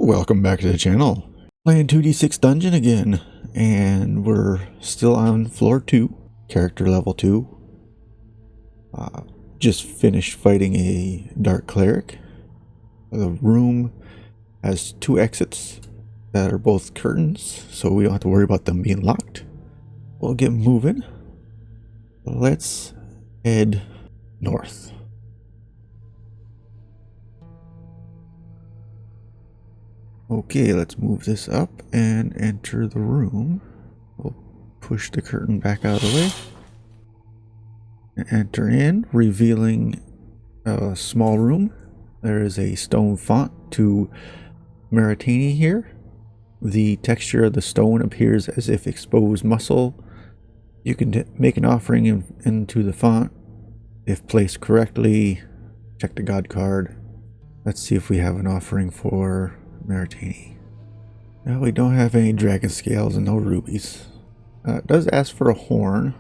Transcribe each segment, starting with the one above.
Welcome back to the channel. Playing 2d6 Dungeon again, and we're still on floor 2, character level 2. Just finished fighting a dark cleric. The room has 2 exits that are both curtains, so we don't have to worry about them being locked. We'll get moving. Let's head north. Okay, let's move this up and enter the room. We'll push the curtain back out of the way. And enter in, revealing a small room. There is a stone font to Maritini here. The texture of the stone appears as if exposed muscle. You can make an offering into the font. If placed correctly, check the god card. Let's see if we have an offering for Maritini. No, we don't have any dragon scales and no rubies. It does ask for a horn.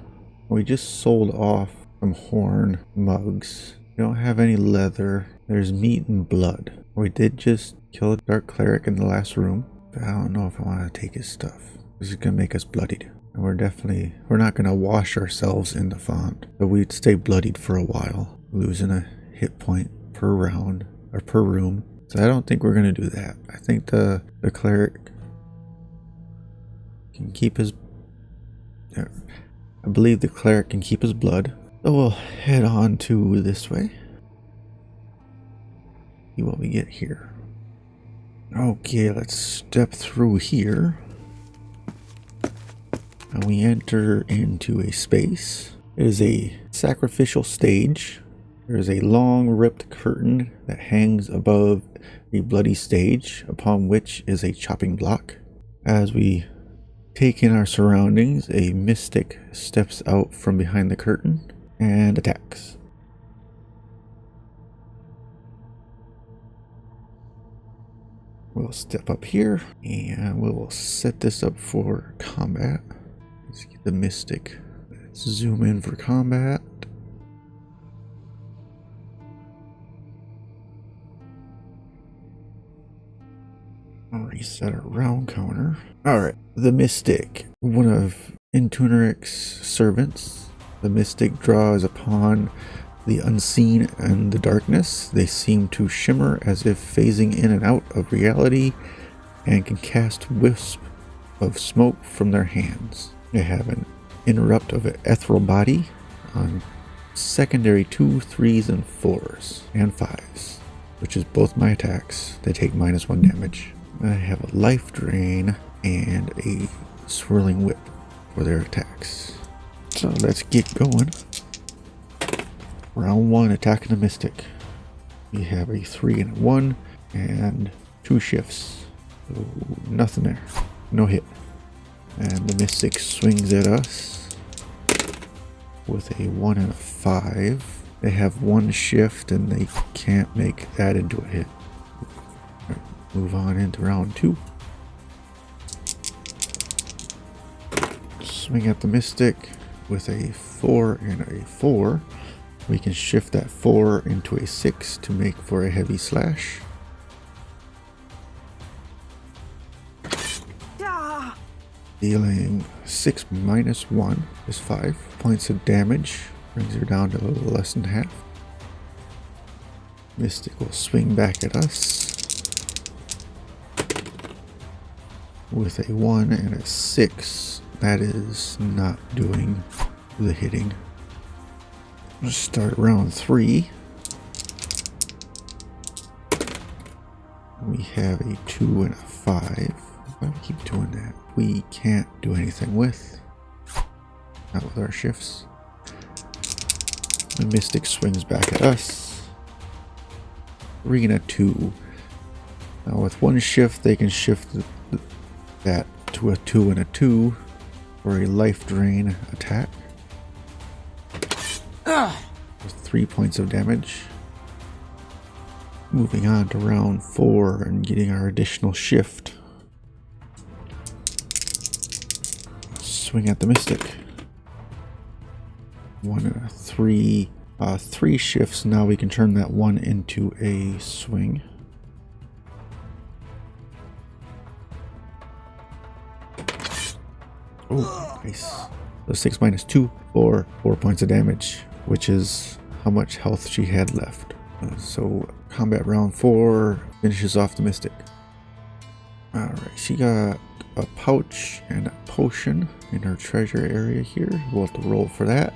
We just sold off some horn mugs. We don't have any leather. There's meat and blood. We did just kill a dark cleric in the last room, but I don't know if I want to take his stuff. This is gonna make us bloodied. And we're not gonna wash ourselves in the font, but we'd stay bloodied for a while, losing a hit point per round or per room. So I don't think we're going to do that. I think the cleric can keep his... I believe the cleric can keep his blood. So we'll head on to this way. See what we get here. Okay, let's step through here. And we enter into a space. It is a sacrificial stage. There's a long ripped curtain that hangs above a bloody stage, upon which is a chopping block. As we take in our surroundings, a mystic steps out from behind the curtain and attacks. We'll step up here and we'll set this up for combat. Let's get the mystic. Let's zoom in for combat. Reset our round counter. Alright, the Mystic, one of Intuneric's servants. The Mystic draws upon the unseen and the darkness. They seem to shimmer as if phasing in and out of reality and can cast wisps of smoke from their hands. They have an interrupt of an ethereal body on secondary 2, 3s, and 4s, and 5s, which is both my attacks. They take -1 damage. I have a life drain and a swirling whip for their attacks. So let's get going. Round 1, attacking the Mystic. We have a 3 and a 1 and 2 shifts. So nothing there. No hit. And the Mystic swings at us with a 1 and a 5. They have 1 shift and they can't make that into a hit. Move on into round 2. Swing at the Mystic with a 4 and a 4. We can shift that 4 into a 6 to make for a heavy slash. Dealing 6 -1 is 5 points of damage. Brings her down to a little less than half. Mystic will swing back at us with a 1 and a 6. That is not doing the hitting. Let's start round 3. We have a 2 and a 5. Why do we keep doing that? We can't do anything with. Not with our shifts. The Mystic swings back at us. 3 and a 2. Now with 1 shift they can shift that to a 2 and a 2 for a life drain attack with 3 points of damage. Moving on to round 4 and getting our additional shift. Swing at the Mystic. 1 and a 3. 3 shifts. Now we can turn that 1 into a swing. Oh, nice. So 6 minus 2 for 4 points of damage, which is how much health she had left. So combat round 4 finishes off the Mystic. Alright, she got a pouch and a potion in her treasure area here. We'll have to roll for that.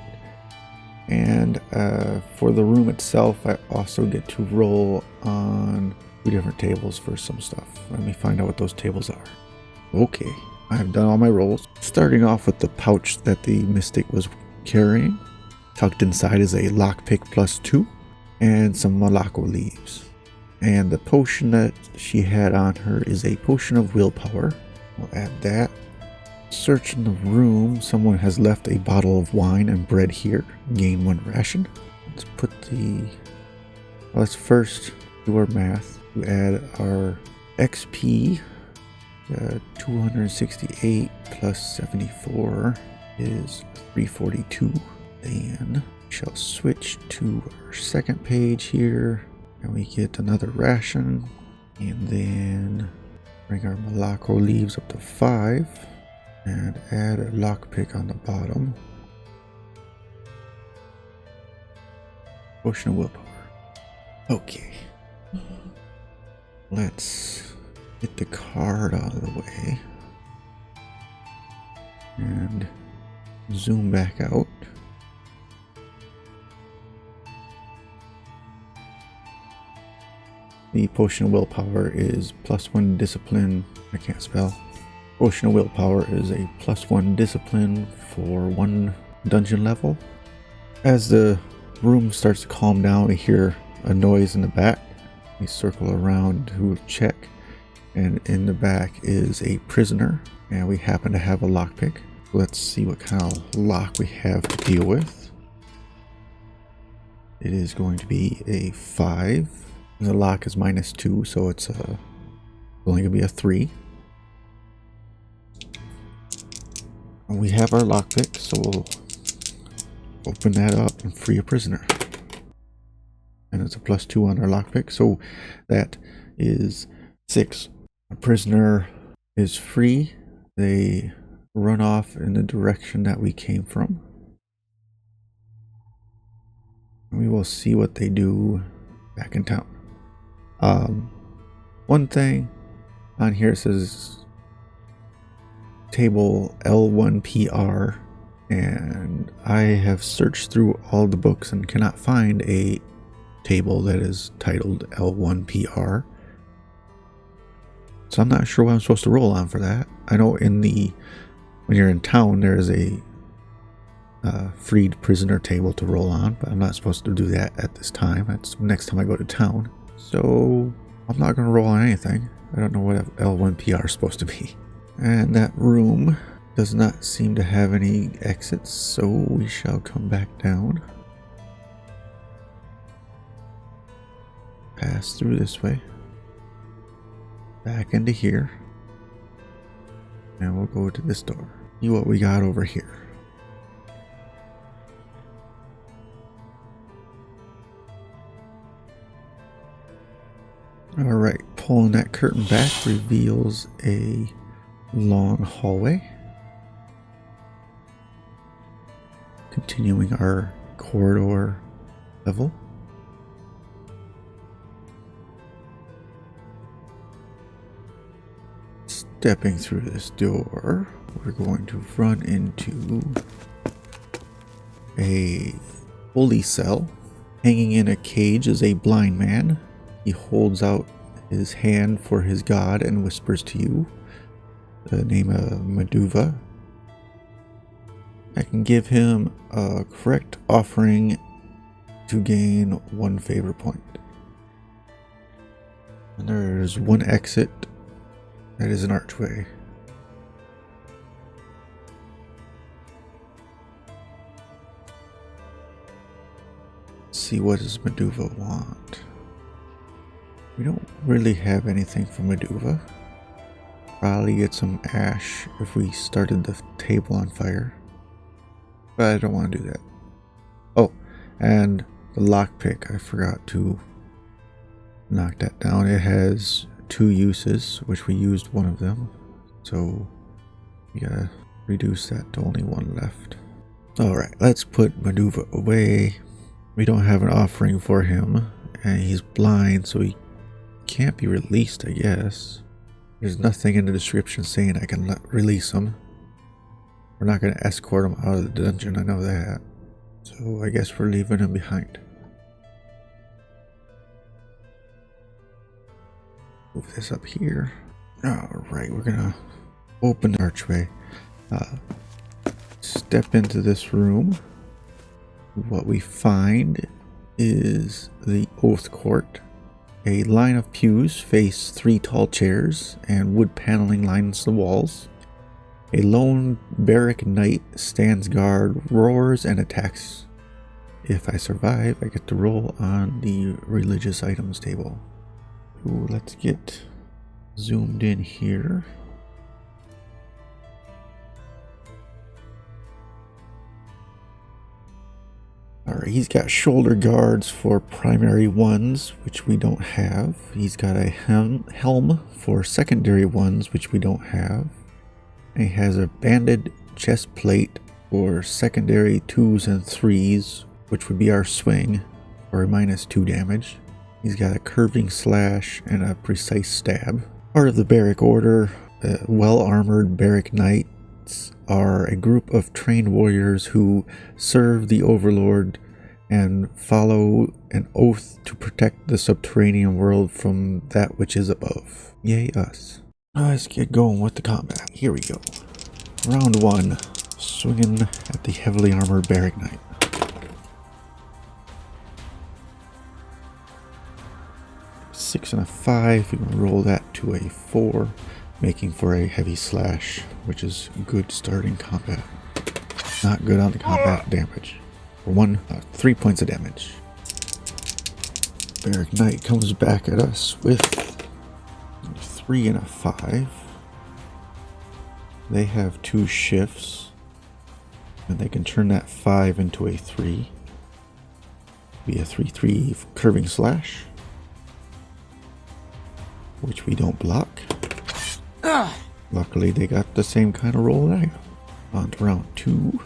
And for the room itself, I also get to roll on 2 different tables for some stuff. Let me find out what those tables are. Okay, I've done all my rolls. Starting off with the pouch that the Mystic was carrying. Tucked inside is a lockpick +2 and some Malacco leaves. And the potion that she had on her is a potion of willpower. We'll add that. Search in the room. Someone has left a bottle of wine and bread here. Gain 1 ration. Let's put the... Let's first do our math. To add our XP. 268 plus 74 is 342. Then we shall switch to our second page here. And we get another ration. And then bring our Malacco leaves up to 5. And add a lockpick on the bottom. Potion of willpower. Okay. Let's get the card out of the way. And zoom back out. The potion of willpower is +1 discipline. I can't spell. Potion of willpower is a +1 discipline for 1 dungeon level. As the room starts to calm down, we hear a noise in the back. We circle around to check, and in the back is a prisoner, and we happen to have a lockpick. Let's see what kind of lock we have to deal with. It is going to be a 5. The lock is -2, so it's only going to be a 3. And we have our lockpick, so we'll open that up and free a prisoner. And it's a +2 on our lockpick, so that is 6. A prisoner is free. They run off in the direction that we came from. We will see what they do back in town. One thing on here says table L1PR, and I have searched through all the books and cannot find a table that is titled L1PR. So I'm not sure what I'm supposed to roll on for that. I know when you're in town, there is a freed prisoner table to roll on, but I'm not supposed to do that at this time. That's next time I go to town. So I'm not going to roll on anything. I don't know what L1PR is supposed to be. And that room does not seem to have any exits, so we shall come back down. Pass through this way. Back into here. And we'll go to this door. See what we got over here. Alright, pulling that curtain back reveals a long hallway. Continuing our corridor level. Stepping through this door, we're going to run into a holy cell. Hanging in a cage is a blind man. He holds out his hand for his god and whispers to you the name of Meduva. I can give him a correct offering to gain 1 favor point. And there's 1 exit. That is an archway. Let's see, what does Meduva want? We don't really have anything from Meduva. Probably get some ash if we started the table on fire. But I don't want to do that. Oh, and the lockpick. I forgot to knock that down. It has 2 uses, which we used 1 of them. So we gotta reduce that to only one left. Alright, let's put Maneuver away. We don't have an offering for him, and he's blind, so he can't be released, I guess. There's nothing in the description saying I can release him. We're not going to escort him out of the dungeon, I know that. So I guess we're leaving him behind. Move this up here. Alright, we're going to open the archway. Step into this room. What we find is the Oath Court. A line of pews face 3 tall chairs, and wood paneling lines the walls. A lone barrack knight stands guard, roars, and attacks. If I survive, I get to roll on the religious items table. Ooh, let's get zoomed in here. Alright, he's got shoulder guards for primary ones, which we don't have. He's got a helm for secondary ones, which we don't have. And he has a banded chest plate for secondary 2s and 3s, which would be our swing, for a -2 damage. He's got a curving slash and a precise stab. Part of the barrack order, well-armored barrack knights are a group of trained warriors who serve the Overlord and follow an oath to protect the subterranean world from that which is above. Yay us. Let's get going with the combat. Here we go. Round 1. Swinging at the heavily armored barrack knight. 6 and a 5. We can roll that to a 4, making for a heavy slash, which is good starting combat. Not good on the combat damage. For 3 points of damage. Barrack Knight comes back at us with 3 and a 5. They have 2 shifts, and they can turn that 5 into a 3. Be a 3/3 curving slash, which we don't block. Luckily, they got the same kind of roll that I got. On to round 2,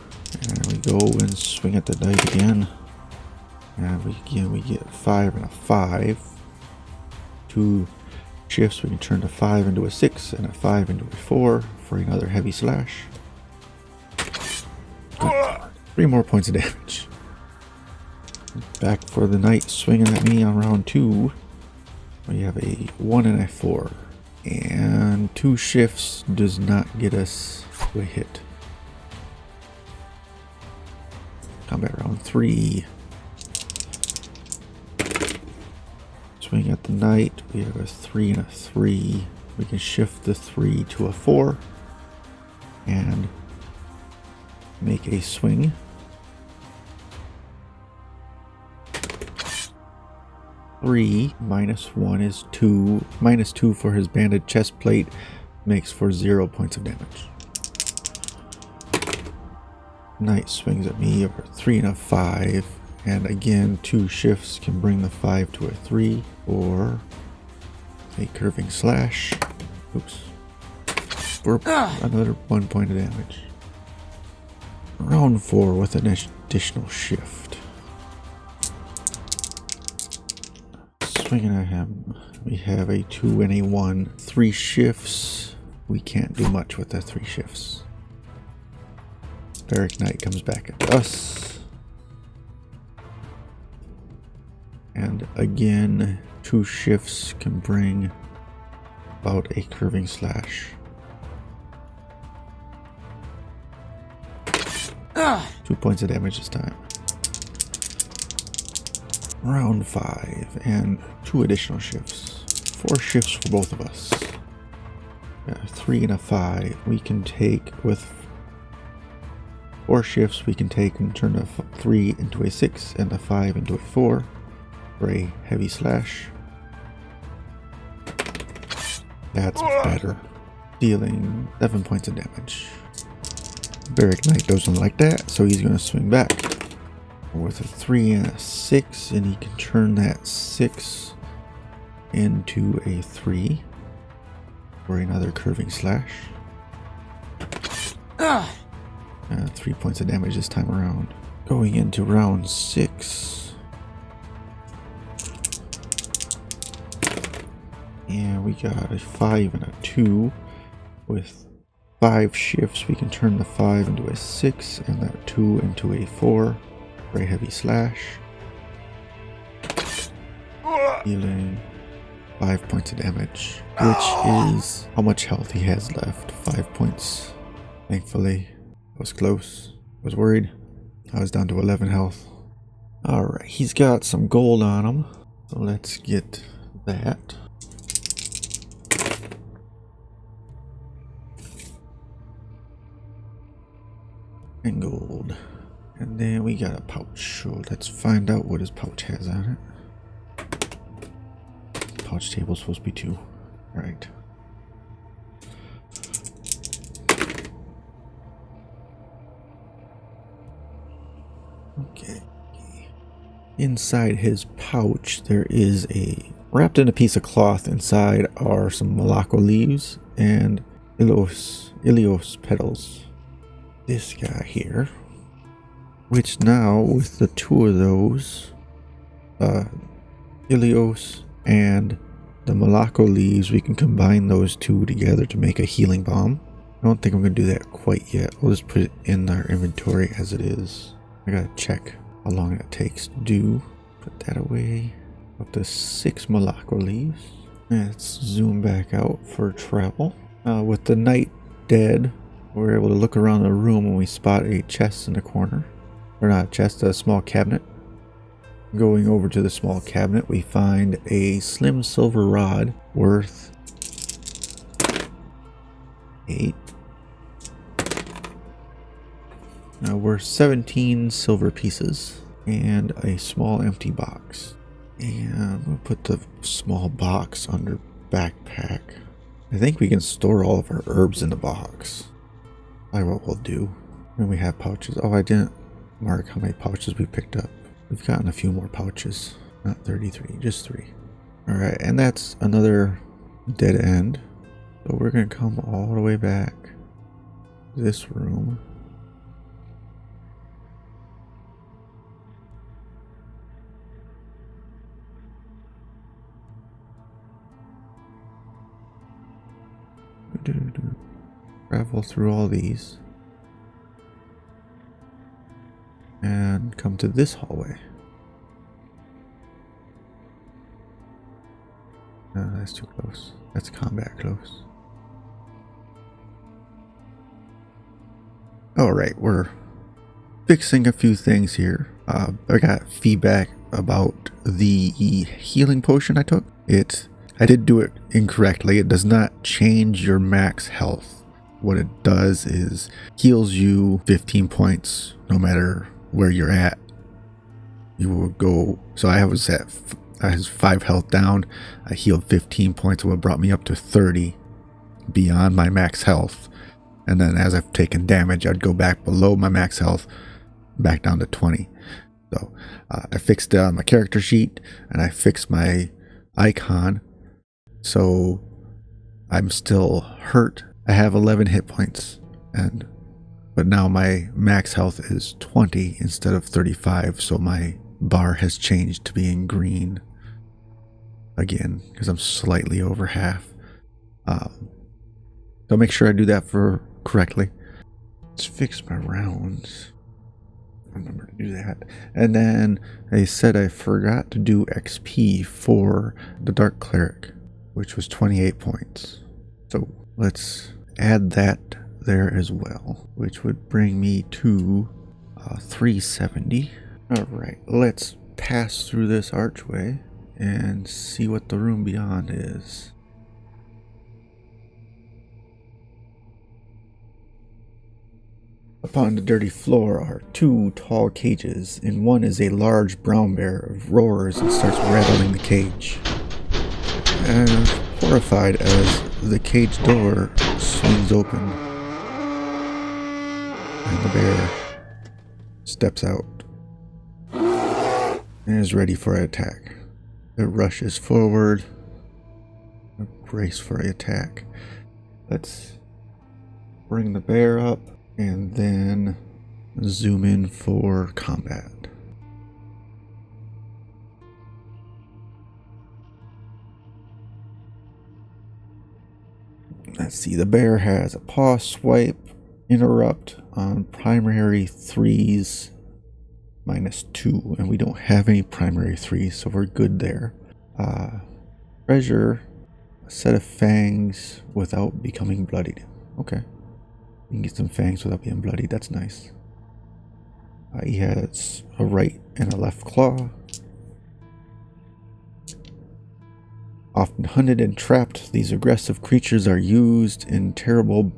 and we go and swing at the knight again. And we get 5 and a 5. 2 shifts, we can turn the 5 into a 6 and a 5 into a 4 for another heavy slash. Good. 3 more points of damage. Back for the knight swinging at me on round 2. We have a 1 and a 4. And 2 shifts does not get us to a hit. Combat round 3. Swing at the knight. We have a 3 and a 3. We can shift the 3 to a 4 and make a swing. Three minus 1 is 2. -2 for his banded chest plate makes for 0 points of damage. Knight swings at me over 3 and a 5, and again 2 shifts can bring the 5 to a 3 or a curving slash. Oops. For another 1 point of damage. Round 4 with an additional shift. Swinging at him, we have a 2 and a 1. 3 shifts. We can't do much with the 3 shifts. Barrack Knight comes back at us. And again, 2 shifts can bring about a curving slash. 2 points of damage this time. Round 5 and 2 additional shifts. 4 shifts for both of us. 3 and a 5. We can take with 4 shifts. We can take and turn a 3 into a 6 and a 5 into a 4 for a heavy slash. That's better. Dealing 7 points of damage. Barrack Knight doesn't like that, so he's going to swing back with a 3 and a 6, and he can turn that 6 into a 3 for another curving slash. 3 points of damage this time around. Going into round 6. And we got a 5 and a 2. With 5 shifts, we can turn the 5 into a 6 and that 2 into a 4 for a heavy slash. Healing 5 points of damage, which is how much health he has left. 5 points. Thankfully, I was close. I was worried. I was down to 11 health. Alright, he's got some gold on him. So let's get that. And gold. And then we got a pouch. So let's find out what his pouch has on it. Pouch table's supposed to be 2. Right. Okay. Inside his pouch, there is wrapped in a piece of cloth. Inside are some Malacca leaves and Ilios petals. This guy here, which now with the 2 of those, Ilios and the Malacca leaves, we can combine those 2 together to make a healing bomb. I don't think I'm going to do that quite yet. We'll just put it in our inventory as it is. I gotta check how long it takes to do. Put that away. Up to 6 Malacca leaves. Let's zoom back out for travel. With the night dead, we're able to look around the room when we spot a chest in the corner. Or not a chest, a small cabinet. Going over to the small cabinet, we find a slim silver rod worth 8. Worth 17 silver pieces. And a small empty box. And we'll put the small box under backpack. I think we can store all of our herbs in the box. That's what we'll do. When we have pouches. Oh, I didn't mark how many pouches we picked up. We've gotten a few more pouches. Not 33, just 3. Alright, and that's another dead end. So we're going to come all the way back to this room. Travel through all these. And come to this hallway. No, that's too close. That's combat close. Alright, we're fixing a few things here. I got feedback about the healing potion I took. I did do it incorrectly. It does not change your max health. What it does is heals you 15 points no matter where you're at. You will go. So I was 5 health down. I healed 15 points, what brought me up to 30 beyond my max health. And then as I've taken damage, I'd go back below my max health, back down to 20. So I fixed my character sheet and I fixed my icon. So I'm still hurt. I have 11 hit points, but now my max health is 20 instead of 35. So my bar has changed to being green again because I'm slightly over half. So make sure I do that correctly. Let's fix my rounds. Remember to do that. And then I said I forgot to do XP for the Dark Cleric, which was 28 points. So let's add that there as well, which would bring me to 370. All right, let's pass through this archway and see what the room beyond is. Upon the dirty floor are 2 tall cages. In one is a large brown bear, roars and starts rattling the cage. And horrified as the cage door swings open and the bear steps out and is ready for an attack. It rushes forward, brace for an attack. Let's bring the bear up And then zoom in for combat. Let's see, the bear has a paw swipe, interrupt on primary 3s -2, and we don't have any primary 3s, so we're good there. Treasure, a set of fangs without becoming bloodied. Okay. You can get some fangs without being bloodied, that's nice. He has a right and a left claw. Often hunted and trapped, these aggressive creatures are used in terrible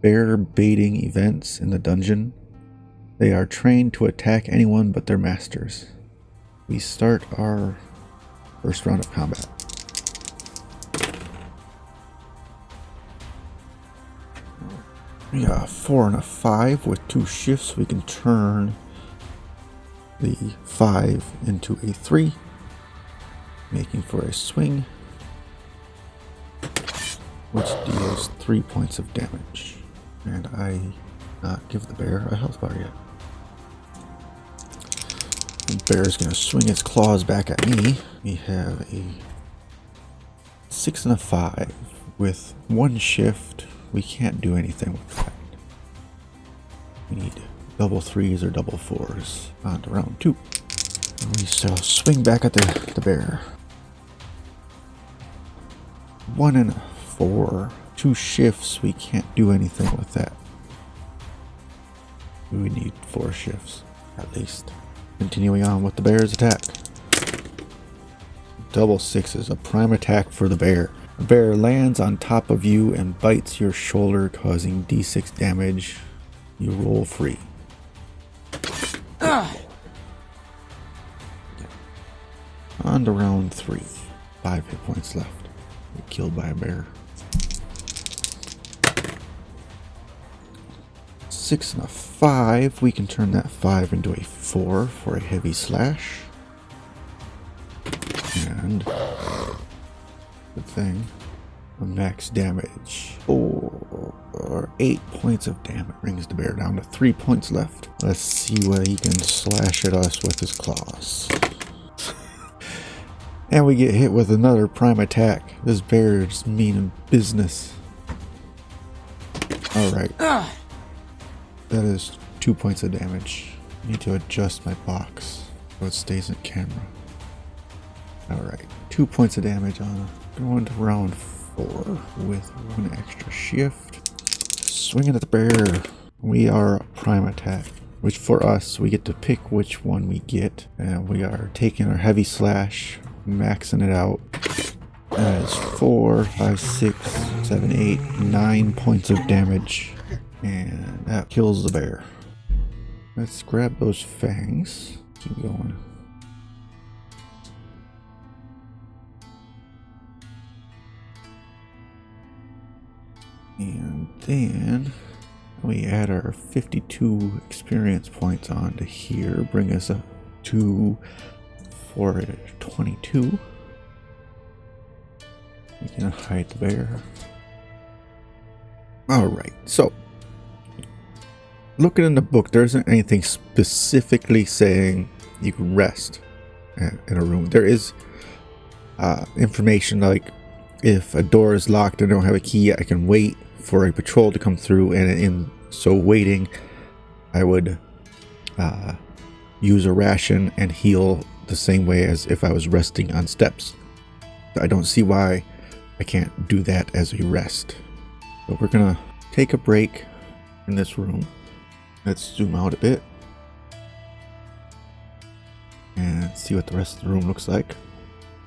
bear baiting events in the dungeon. They are trained to attack anyone but their masters. We start our first round of combat. We got a 4 and a 5 with 2 shifts. We can turn the 5 into a 3, making for a swing, which deals 3 points of damage. And I not give the bear a health bar yet. The bear's gonna swing its claws back at me. We have a 6 and a 5 with 1 shift. We can't do anything with that. We need double 3s or double 4s on to round 2. And we shall swing back at the bear. 1 and a 4. 2 shifts. We can't do anything with that. We need 4 shifts at least. Continuing on with the bear's attack. Double 6s, a prime attack for the bear. The bear lands on top of you and bites your shoulder, causing d6 damage. You roll free. On to round 3. 5 hit points left. You're killed by a bear. 6 and a 5. We can turn that 5 into a 4 for a heavy slash. And good thing, a max damage. 4 or 8 points of damage brings the bear down to 3 points left. Let's see what he can slash at us with his claws. And we get hit with another prime attack. This bear is mean business. Alright. That is 2 points of damage. I need to adjust my box so it stays in camera. Alright. 2 points of damage on it. Going to round 4 with 1 extra shift. Swinging at the bear. We are prime attack, which for us, we get to pick which one we get. And we are taking our heavy slash, maxing it out. That is 4, 5, 6, 7, 8, 9 points of damage. And that kills the bear. Let's grab those fangs. Keep going. And then we add our 52 experience points onto here. Bring us up to 422. We can hide the bear. Alright, so looking in the book, there isn't anything specifically saying you can rest in a room. There is information like if a door is locked and I don't have a key, I can wait for a patrol to come through, and in so waiting, I would use a ration and heal the same way as if I was resting on steps. I don't see why I can't do that as a rest. So we're gonna take a break in this room. Let's zoom out a bit and see what the rest of the room looks like.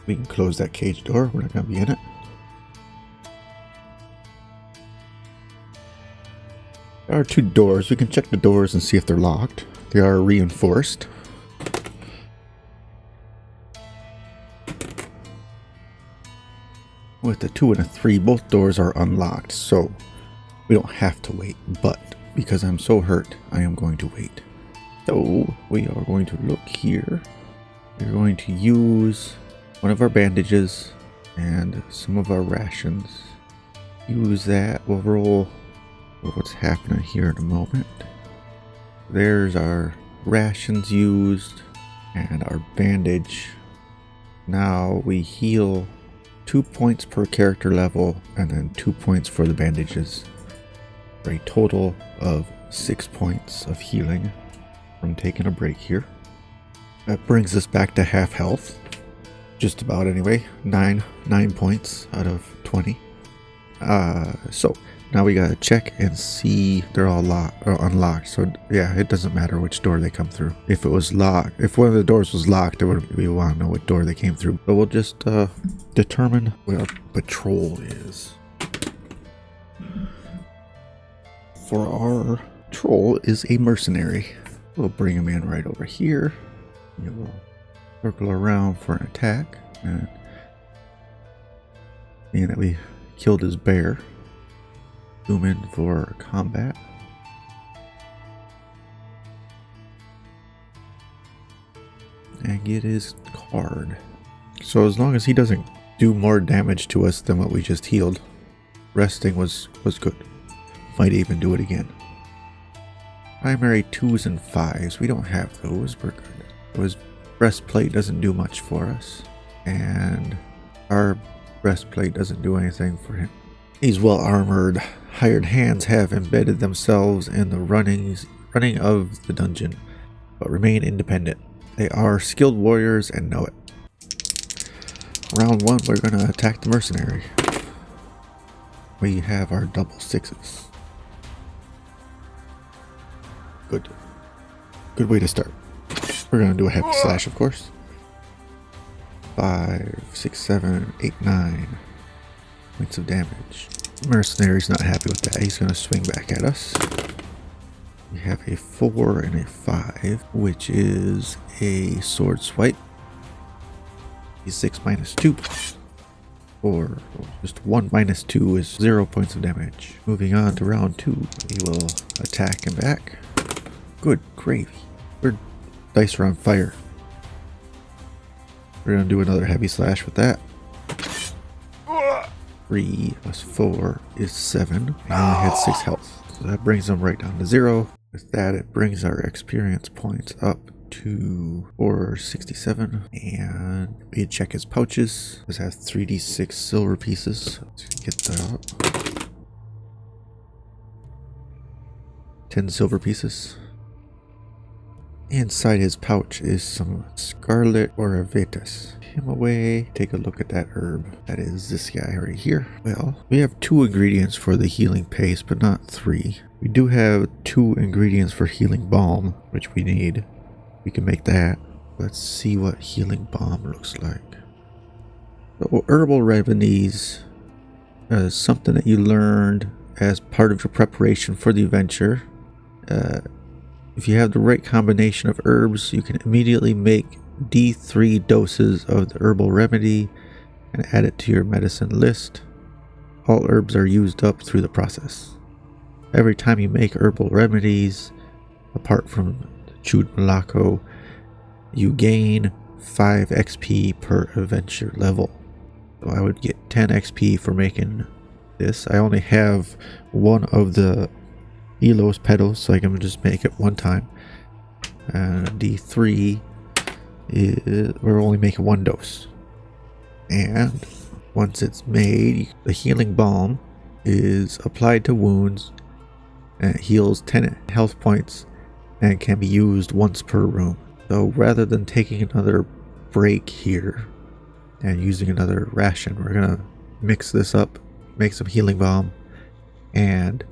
We can close that cage door. We're not gonna be in it. There are 2 doors. We can check the doors and see if they're locked. They are reinforced. With the 2 and a 3, both doors are unlocked, so we don't have to wait. But because I'm so hurt, I am going to wait. So we are going to look here. We're going to use one of our bandages and some of our rations. Use that. We'll roll what's happening here in a moment. There's our rations used and our bandage. Now we heal 2 points per character level and then 2 points for the bandages, for a total of 6 points of healing from taking a break here. That brings us back to half health, just about anyway. 9 points out of 20. So now we gotta check and see they're all unlocked. So yeah, it doesn't matter which door they come through. If it was locked, if one of the doors was locked, we want to know what door they came through. So we'll just determine where our patrol is. For our patrol is a mercenary. We'll bring him in right over here. We'll circle around for an attack. And seeing that we killed his bear, zoom in for combat. And get his card. So as long as he doesn't do more damage to us than what we just healed, resting was good. Might even do it again. Primary 2s and 5s. We don't have those. We're good. His breastplate doesn't do much for us. And our breastplate doesn't do anything for him. These well-armored hired hands have embedded themselves in the running of the dungeon, but remain independent. They are skilled warriors and know it. Round 1, we're going to attack the mercenary. We have our double 6s. Good. Good way to start. We're going to do a heavy slash, of course. 5, 6, 7, 8, 9 points of damage. Mercenary's not happy with that. He's going to swing back at us. We have a 4 and a 5, which is a sword swipe. D6 minus 2. Or just 1 minus 2 is 0 points of damage. Moving on to round 2, we will attack him back. Good gravy. Our dice are on fire. We're going to do another heavy slash with that. 3 plus 4 is 7. And he only had 6 health. So that brings him right down to 0. With that, it brings our experience points up to 467. And we check his pouches. Does have 3d6 silver pieces. Let's get that out. 10 silver pieces. Inside his pouch is some scarlet or Mythos. Him away. Take a look at that herb. That is this guy right here. Well, we have 2 ingredients for the healing paste, but not 3. We do have 2 ingredients for healing balm, which we need. We can make that. Let's see what healing balm looks like. So herbal remedies is something that you learned as part of your preparation for the adventure. If you have the right combination of herbs, you can immediately make D3 doses of the herbal remedy and add it to your medicine list. All herbs are used up through the process. Every time you make herbal remedies, apart from the chewed Malacco, you gain 5 XP per adventure level. So I would get 10 XP for making this. I only have one of the Elos petals, so I can just make it one time. And D3 is we're only making 1 dose. And once it's made, the healing balm is applied to wounds and it heals 10 health points and can be used once per room. So rather than taking another break here and using another ration, we're gonna mix this up, make some healing balm, and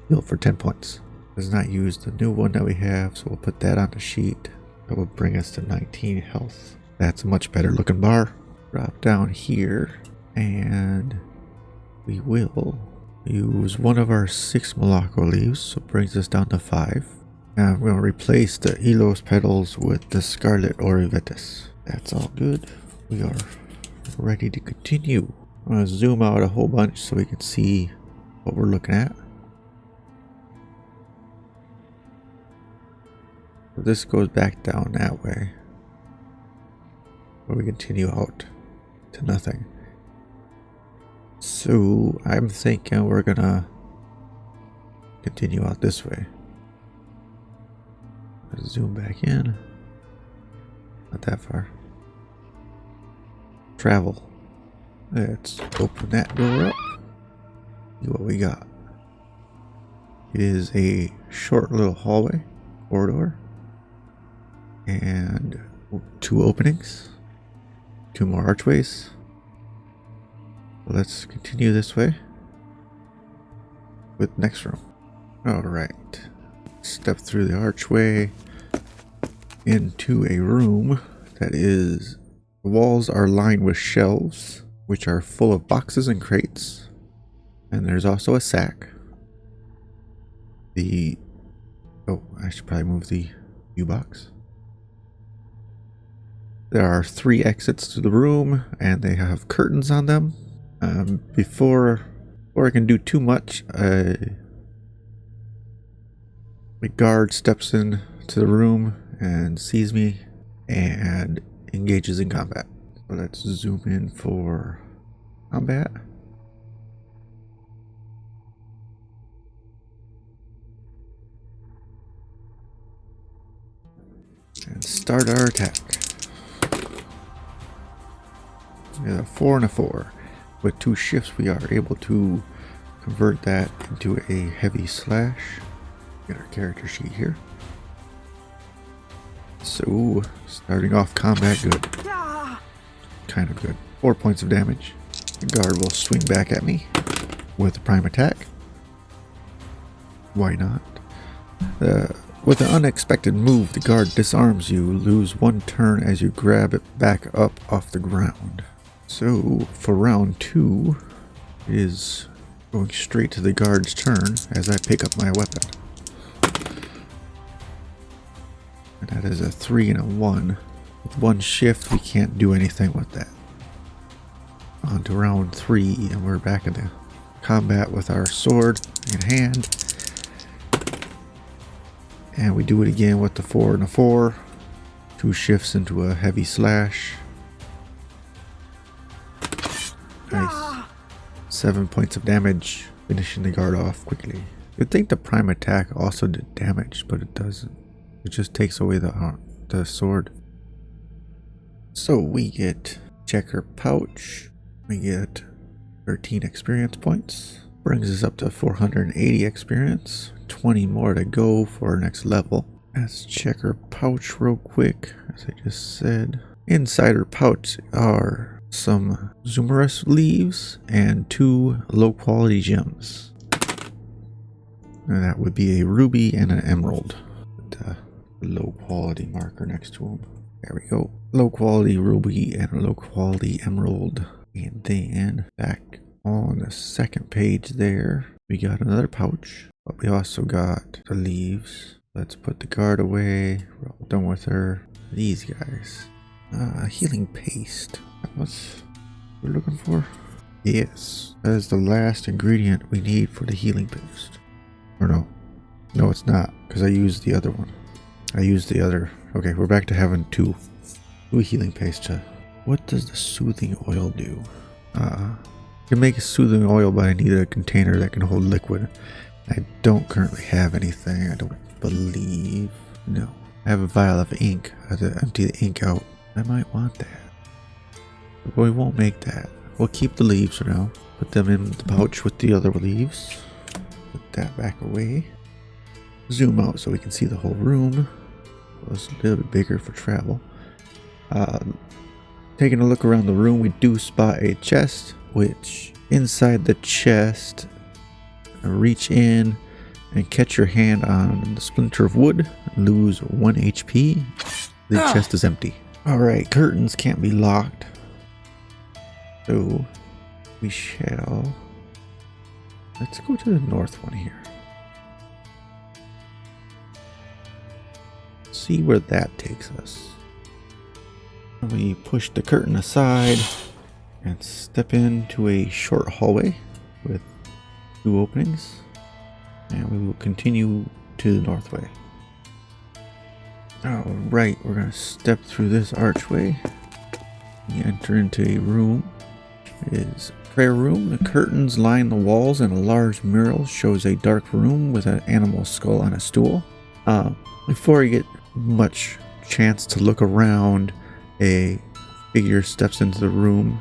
heal for 10 points. Does not use the new one that we have, so we'll put that on the sheet. That will bring us to 19 health. That's a much better looking bar. Drop down here, and we will use one of our 6 Malacco leaves, so it brings us down to 5. Now I'm going to replace the Elos petals with the Scarlet Orivetus. That's all good. We are ready to continue. I'm going to zoom out a whole bunch so we can see what we're looking at. So this goes back down that way, where we continue out to nothing. So I'm thinking we're gonna continue out this way. Let's zoom back in. Not that far. Travel. Let's open that door up. See what we got. It is a short little hallway, corridor, and 2 openings, 2 more archways. Let's continue this way with next room. All right, step through the archway into a room that is, the walls are lined with shelves, which are full of boxes and crates, and there's also a sack. Oh, I should probably move the U-box. There are 3 exits to the room, and they have curtains on them. Before I can do too much, the guard steps in to the room and sees me and engages in combat. So let's zoom in for combat. And start our attack. We got a 4 and a 4. With 2 shifts, we are able to convert that into a heavy slash. Get our character sheet here. So, starting off combat good. Kind of good. 4 points of damage. The guard will swing back at me with a prime attack. Why not? With an unexpected move, the guard disarms you. Lose 1 turn as you grab it back up off the ground. So, for round 2, it is going straight to the guard's turn as I pick up my weapon. And that is a 3 and a 1. With 1 shift, we can't do anything with that. On to round 3, and we're back in the combat with our sword in hand. And we do it again with the 4 and a 4. 2 shifts into a heavy slash. Nice. 7 points of damage, finishing the guard off quickly. You'd think the prime attack also did damage, but it doesn't. It just takes away the sword. So we get checker pouch. We get 13 experience points. Brings us up to 480 experience. 20 more to go for our next level. Let's check our pouch real quick, as I just said. Inside our pouch are some Zumarus leaves and 2 low quality gems. And that would be a ruby and an emerald. The low quality marker next to them. There we go. Low quality ruby and a low quality emerald. And then back on the second page there, we got another pouch. But we also got the leaves. Let's put the guard away. We're all done with her. These guys. Healing paste. What's we're looking for? Yes. That is the last ingredient we need for the healing boost. Or no. No, it's not. Because I used the other one. I used the other. Okay, we're back to having 2 healing paste. What does the soothing oil do? I can make a soothing oil, but I need a container that can hold liquid. I don't currently have anything. I don't believe. No. I have a vial of ink. I have to empty the ink out. I might want that. But we won't make that. We'll keep the leaves for now. Put them in the pouch with the other leaves. Put that back away. Zoom out so we can see the whole room. It's a little bit bigger for travel. Taking a look around the room, we do spot a chest, which inside the chest, reach in and catch your hand on the splinter of wood, lose 1 HP. The chest is empty. Alright, curtains can't be locked. So we shall, let's go to the north one here. See where that takes us. We push the curtain aside and step into a short hallway with 2 openings, and we will continue to the northway. Alright, we're going to step through this archway. We enter into a room. It is Prayer room. The curtains line the walls and a large mural shows a dark room with an animal skull on a stool. Before you get much chance to look around, a figure steps into the room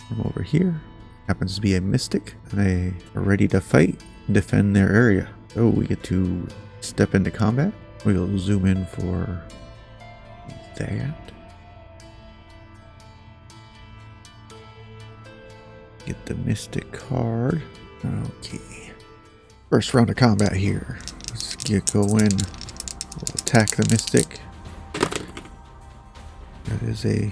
from over here. Happens to be a mystic, and they are ready to fight and defend their area. So we get to step into combat. We'll zoom in for that. Get the mystic card. Okay. First round of combat here. Let's get going. We'll attack the mystic. That is a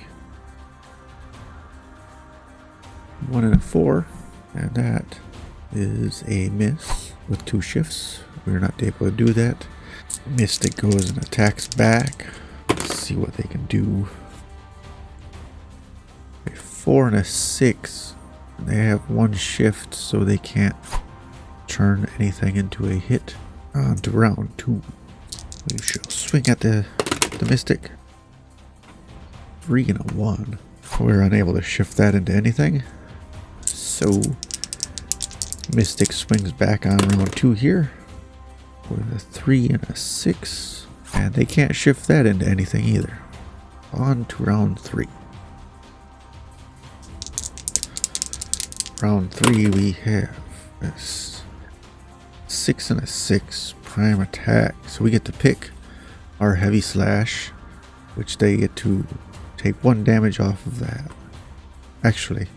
1 and a 4. And that is a miss with 2 shifts. We're not able to do that. Mystic goes and attacks back. Let's see what they can do. A 4 and a 6. They have 1 shift, so they can't turn anything into a hit. On to round 2. We shall swing at the mystic. 3 and a 1. We're unable to shift that into anything. So mystic swings back on round 2 here with a 3 and a 6, and they can't shift that into anything either. On to round 3. Round 3 we have a 6 and a 6 prime attack, so we get to pick our heavy slash, which they get to take 1 damage off of that. Actually,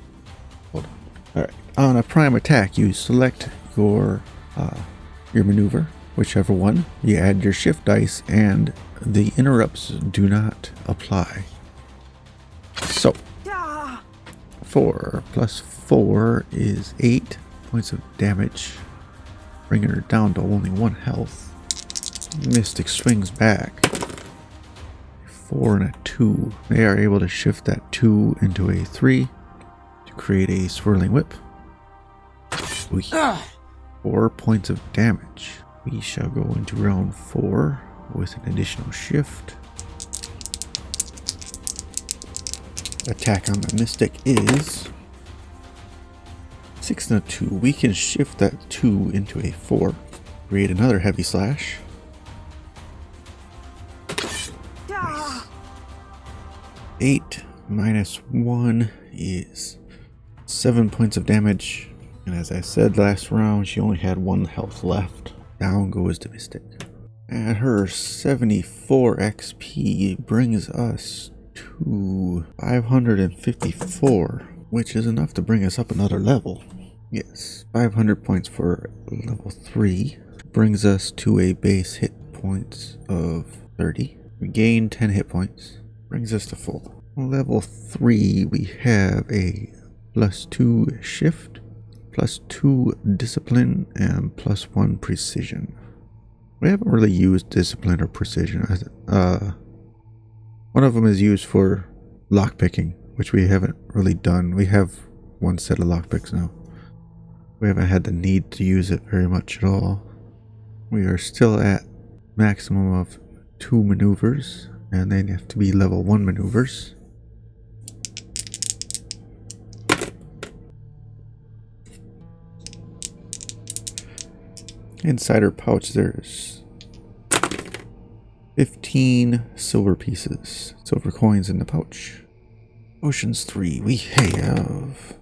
hold on. Alright, on a prime attack you select your maneuver, whichever one. You add your shift dice and the interrupts do not apply. So 4 plus 4 is 8 points of damage, bringing her down to only 1 health. Mystic swings back. 4 and a 2. They are able to shift that 2 into a 3 to create a swirling whip. 4 points of damage. We shall go into round 4 with an additional shift. Attack on the mystic is 6 and a 2. We can shift that 2 into a 4. Create another heavy slash. Nice. 8 minus 1 is 7 points of damage. And as I said last round, she only had 1 health left. Down goes the mystic. And her 74 XP brings us to 554, which is enough to bring us up another level. Yes, 500 points for level 3 brings us to a base hit points of 30. We gain 10 hit points, brings us to full. Level 3 we have a +2 shift, +2 discipline, and +1 precision. We haven't really used discipline or precision. One of them is used for lockpicking, which we haven't really done. We have 1 set of lockpicks now. We haven't had the need to use it very much at all. We are still at maximum of 2 maneuvers, and they have to be level 1 maneuvers. Inside her pouch there's 15 silver pieces, silver coins in the pouch. Potions 3, we have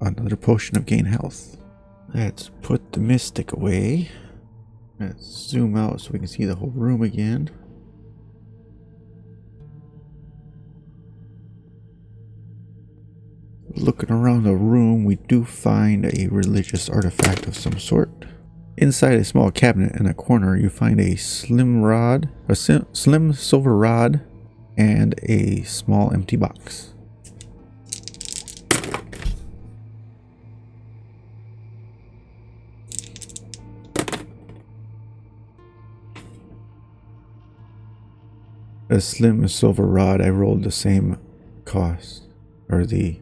another potion of gain health. Let's put the mystic away. Let's zoom out so we can see the whole room again. Looking around the room, we do find a religious artifact of some sort. Inside a small cabinet in a corner, you find a slim silver rod, and a small empty box. A slim silver rod, I rolled the same cost, or the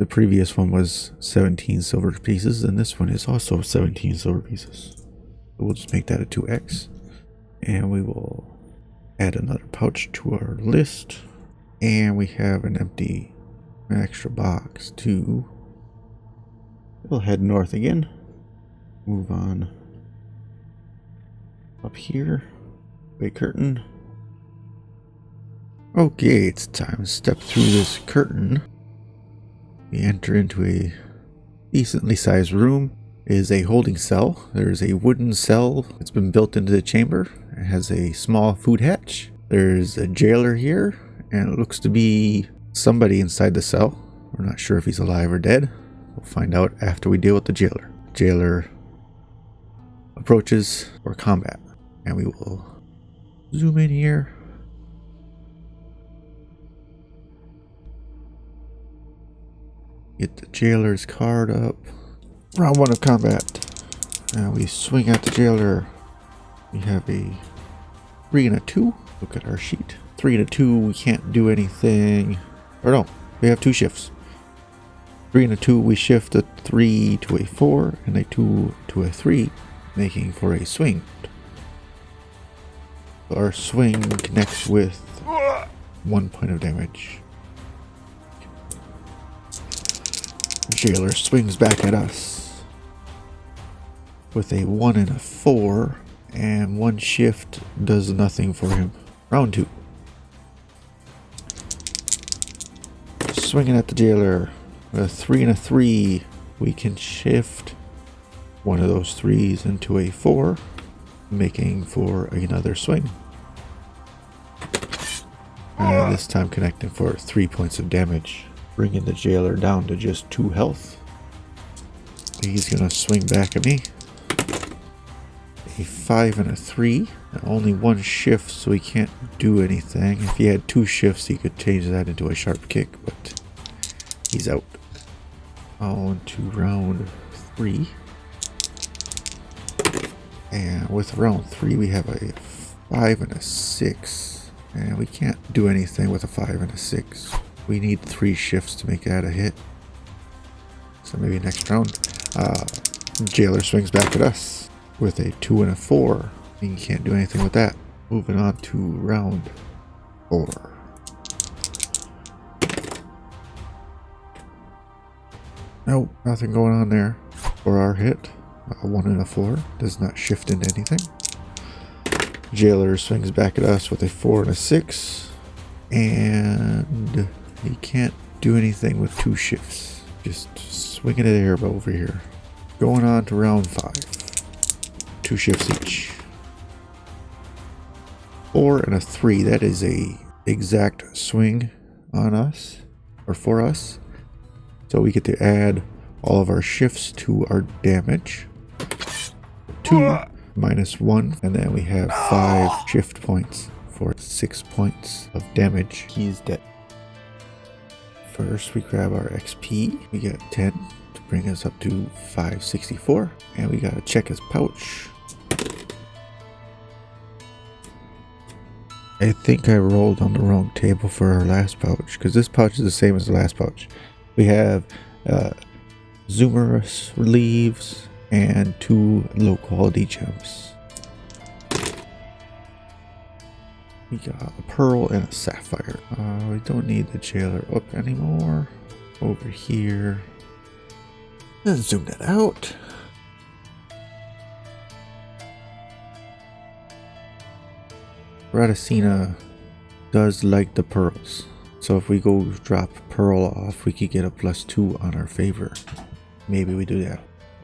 previous one was 17 silver pieces, and this one is also 17 silver pieces. So we'll just make that a 2x, and we will add another pouch to our list, and we have an extra box too. We'll head north again. Move on up here. Wait, curtain. Okay, it's time to step through this curtain. We enter into a decently sized room. It is a holding cell. There's a wooden cell that's been built into the chamber. It has a small food hatch. There's a jailer here, and it looks to be somebody inside the cell. We're not sure if he's alive or dead. We'll find out after we deal with the jailer. Jailer approaches for combat, and we will zoom in here. Get the jailer's card up. Round 1 of combat. And we swing at the jailer. We have a 3 and a 2. Look at our sheet. 3 and a 2, we can't do anything. Or no, we have 2 shifts. 3 and a 2, we shift a 3 to a 4 and a 2 to a 3, making for a swing. Our swing connects with 1 point of damage. Jailer swings back at us with a 1 and a 4, and 1 shift does nothing for him. Round 2. Swinging at the jailer with a 3 and a 3. We can shift one of those 3s into a 4, making for another swing. And this time connecting for 3 points of damage, bringing the jailer down to just 2 health. He's gonna swing back at me. A 5 and a 3. And only 1 shift, so he can't do anything. If he had 2 shifts, he could change that into a sharp kick, but he's out. On to round 3. And with round 3, we have a 5 and a 6. And we can't do anything with a 5 and a 6. We need 3 shifts to make that a hit. So maybe next round. Jailer swings back at us with a 2 and a 4. You can't do anything with that. Moving on to round 4. Nope, nothing going on there for our hit. A 1 and a 4 does not shift into anything. Jailer swings back at us with a 4 and a 6. And he can't do anything with 2 shifts. Just swinging it air over here. Going on to round 5. 2 shifts each. 4 and a 3. That is a exact swing on us, or for us. So we get to add all of our shifts to our damage. 2 minus 1, and then we have 5 shift points for 6 points of damage. He's dead. First, we grab our XP. We get 10 to bring us up to 564, and we gotta check his pouch. I think I rolled on the wrong table for our last pouch, because this pouch is the same as the last pouch. We have Zoomerous leaves and 2 low quality gems. We got a pearl and a sapphire. We don't need the jailer up anymore. Over here. Let's zoom that out. Radicina does like the pearls. So if we go drop pearl off, we could get a +2 on our favor. Maybe we do that.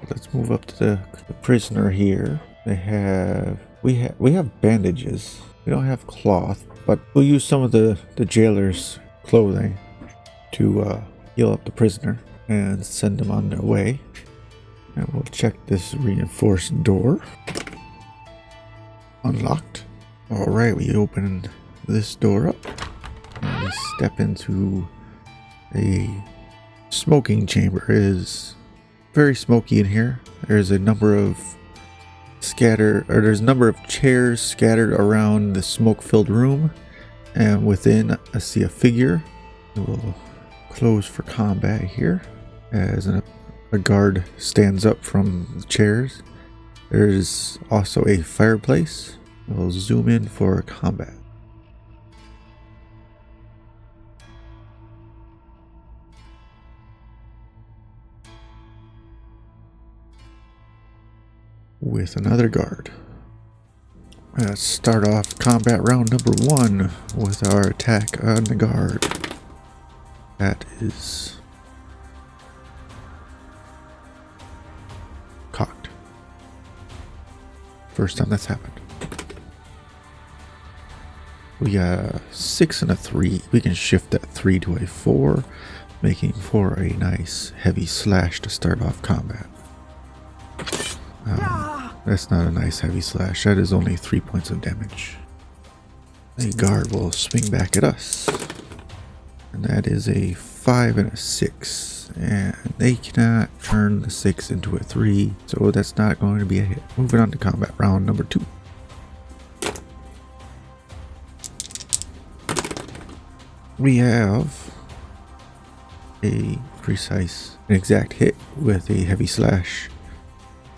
Let's move up to the prisoner here. We have bandages. We don't have cloth, but we'll use some of the jailer's clothing to heal up the prisoner and send them on their way. And we'll check this reinforced door. Unlocked. Alright, we open this door up. And we step into a smoking chamber. It is very smoky in here. There's a number of chairs scattered around the smoke-filled room, and within I see a figure. We'll close for combat here as a guard stands up from the chairs. There's also a fireplace. We'll zoom in for combat. with another guard. Let's start off combat round number 1 with our attack on the guard. That is cocked. First time that's happened. We got a 6 and a 3. We can shift that 3 to a 4, making for a nice heavy slash to start off combat. That's not a nice heavy slash. That is only 3 points of damage. The guard will swing back at us. And that is a 5 and a 6. And they cannot turn the 6 into a 3. So that's not going to be a hit. Moving on to combat round number 2. We have a precise and exact hit with a heavy slash,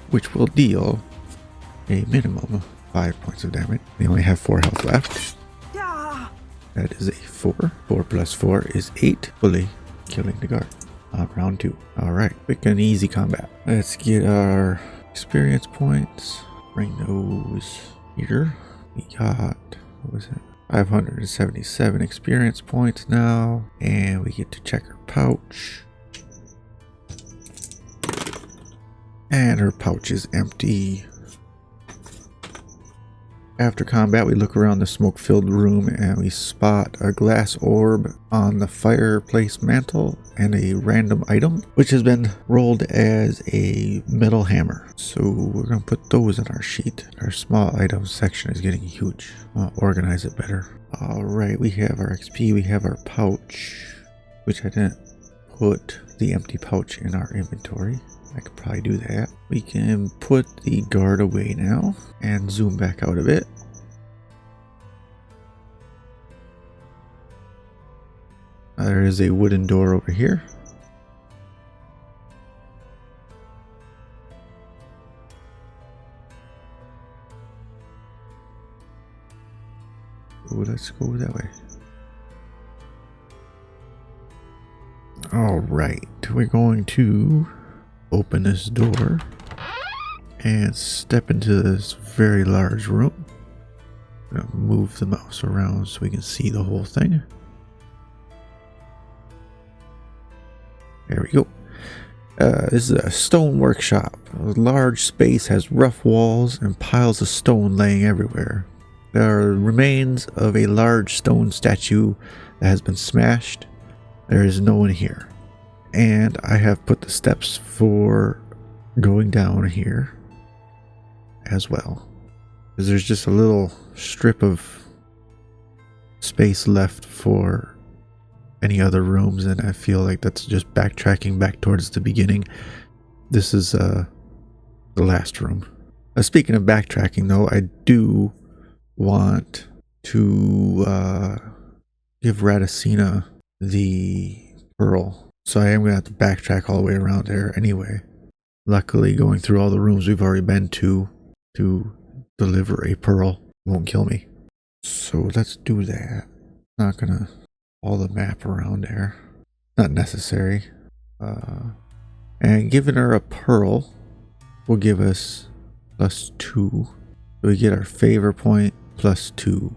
which will deal a minimum of 5 points of damage. They only have 4 health left. That is a 4. 4 plus 4 is 8, fully killing the guard on round 2. Alright, quick and easy combat. Let's get our experience points. Bring those here. We got, what was it? 577 experience points now, and we get to check her pouch. And her pouch is empty. After combat, we look around the smoke-filled room and we spot a glass orb on the fireplace mantle and a random item, which has been rolled as a metal hammer. So we're going to put those in our sheet. Our small items section is getting huge. I'll organize it better. Alright, we have our XP, we have our pouch, which I didn't put the empty pouch in our inventory. I could probably do that. We can put the guard away now and zoom back out a bit. There is a wooden door over here. Oh, let's go that way. Alright, we're going to open this door and step into this very large room. I'm gonna move the mouse around so we can see the whole thing. There we go. This is a stone workshop. A large space has rough walls and piles of stone laying everywhere. There are remains of a large stone statue that has been smashed. There is no one here. And I have put the steps for going down here as well. Because there's just a little strip of space left for any other rooms, and I feel like that's just backtracking back towards the beginning. This is the last room. Speaking of backtracking though, I do want to give Radicina the pearl. So I am going to have to backtrack all the way around there anyway. Luckily, going through all the rooms we've already been to deliver a pearl won't kill me. So let's do that. Not going to all the map around there. Not necessary. And giving her a pearl will give us +2. So we get our favor point +2.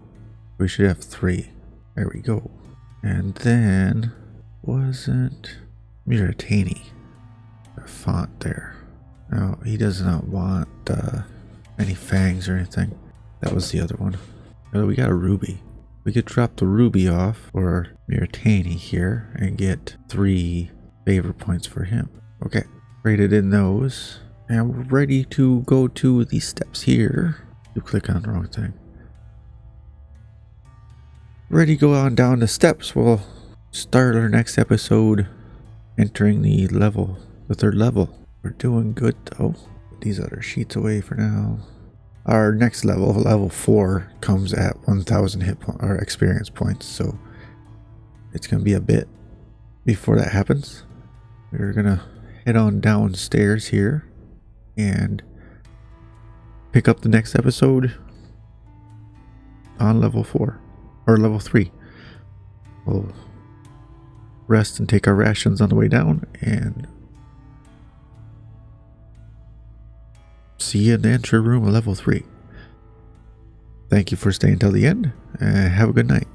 We should have 3. There we go. And then wasn't Miratani the font there? No, he does not want any fangs or anything. That was the other one. Oh, we got a ruby. We could drop the ruby off for Miratani here and get 3 favor points for him. Okay, traded in those. And we're ready to go to these steps here. You click on the wrong thing. Ready to go on down the steps. We'll start our next episode entering the 3rd level. We're doing good though. Put these other sheets away for now. Our next level, level 4, comes at 1,000 hit point or experience points, so it's gonna be a bit before that happens. We're gonna head on downstairs here and pick up the next episode on level 4 or level 3. We'll rest and take our rations on the way down and see see you in the entry room of level 3. Thank you for staying till the end, and have a good night.